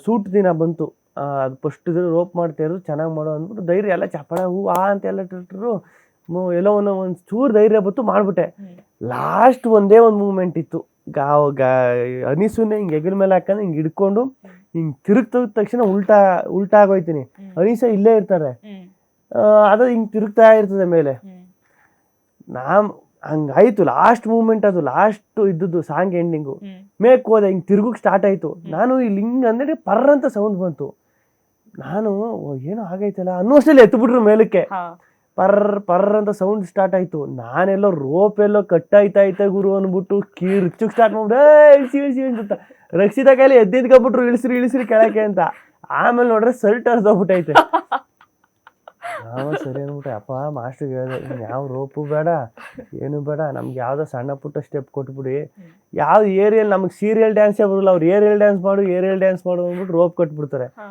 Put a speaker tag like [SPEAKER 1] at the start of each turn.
[SPEAKER 1] Suit ದಿನ ಬಂತು. ಅದು ಫಸ್ಟ್ ದಿನ ರೋಪ್ ಮಾಡ್ತಾ ಇರೋದು ಚೆನ್ನಾಗಿ ಮಾಡೋ ಅಂದ್ಬಿಟ್ಟು ಧೈರ್ಯ ಎಲ್ಲ ಚಪ್ಪಾಳೆ ಹೂ ಅಂತ ಎಲ್ಲ ಇಟ್ಟರು. ಎಲ್ಲೋ ಒಂದು ಚೂರು ಧೈರ್ಯ ಬಂತು ಮಾಡ್ಬಿಟ್ಟೆ. ಲಾಸ್ಟ್ ಒಂದೇ ಒಂದು ಮೂಮೆಂಟ್ ಇತ್ತು. ಅನೀಸುನೇ ಹಿಂಗೆ ಹೆಗಲ ಮೇಲೆ ಹಾಕೊಂಡು ಹಿಂಗೆ ಹಿಡ್ಕೊಂಡು ಹಿಂಗೆ ತಿರುಗ್ತದ ತಕ್ಷಣ ಉಲ್ಟಾ ಆಗೋಯ್ತೀನಿ. ಅನೀಸ ಇಲ್ಲೇ ಇರ್ತಾರೆ, ಅದು ಹಿಂಗೆ ತಿರುಗ್ತಾ ಇರ್ತದೆ ಮೇಲೆ. ಹಂಗಾಯ್ತು ಲಾಸ್ಟ್ ಮೂಮೆಂಟ್, ಅದು ಲಾಸ್ಟ್ ಇದ್ದದ್ದು ಸಾಂಗ್ ಎಂಡಿಂಗು. ಮೇಕ್ ಹೋದೆ, ಹಿಂಗೆ ತಿರುಗಕ್ಕೆ ಸ್ಟಾರ್ಟ್ ಆಯ್ತು. ನಾನು ಇಲ್ಲಿ ಹಿಂಗೆ ಅಂದ್ರೆ ಪರ್ರ ಅಂತ ಸೌಂಡ್ ಬಂತು. ನಾನು ಏನೋ ಆಗೈತಲ್ಲ ಅನ್ನೋಷ್ಟಲ್ಲಿ ಎತ್ಬಿಟ್ರು ಮೇಲಕ್ಕೆ. ಪರ್ರ ಅಂತ ಸೌಂಡ್ ಸ್ಟಾರ್ಟ್ ಆಯ್ತು. ನಾನೆಲ್ಲೋ ರೋಪ್ ಎಲ್ಲೋ ಕಟ್ಟಾಯ್ತಾ ಗುರು ಅಂದ್ಬಿಟ್ಟು ಕಿರ್ಚಕ್ ಸ್ಟಾರ್ಟ್ ಮಾಡ್ಬಿಟ್ಟು ಇಳಿಸಿ ಅಂತ ರಕ್ಷಿತಾ ಕೈಲಿ ಎದ್ದಿದ್ಕೊಬಿಟ್ರು ಇಳಿಸ್ರಿ ಕೆಳಕ್ಕೆ ಅಂತ. ಆಮೇಲೆ ನೋಡ್ರೆ ಸರ್ಟ್ ಹರಿದೋಗ್ಬಿಟ್ಟೈತೆ. ಸರಿ ಅಂದ್ಬಿಟ್ಟೆ. ಅಪ್ಪ ಮಾಸ್ಟರ್ಗೆ ಹೇಳಿದೆ, ಯಾವ ರೋಪು ಬೇಡ ಏನು ಬೇಡ, ನಮ್ಗೆ ಯಾವ್ದೋ ಸಣ್ಣ ಪುಟ್ಟ ಸ್ಟೆಪ್ ಕೊಟ್ಬಿಡಿ. ಯಾವ್ದು ಏರಿಯಲ್ ನಮ್ಗೆ ಸೀರಿಯಲ್ ಡ್ಯಾನ್ಸೇ ಬರಲ್ಲ, ಅವ್ರು ಏರಿಯಲ್ ಡ್ಯಾನ್ಸ್ ಮಾಡು ಅಂದ್ಬಿಟ್ಟು ರೋಪ್ ಕಟ್ಬಿಡ್ತಾರೆ.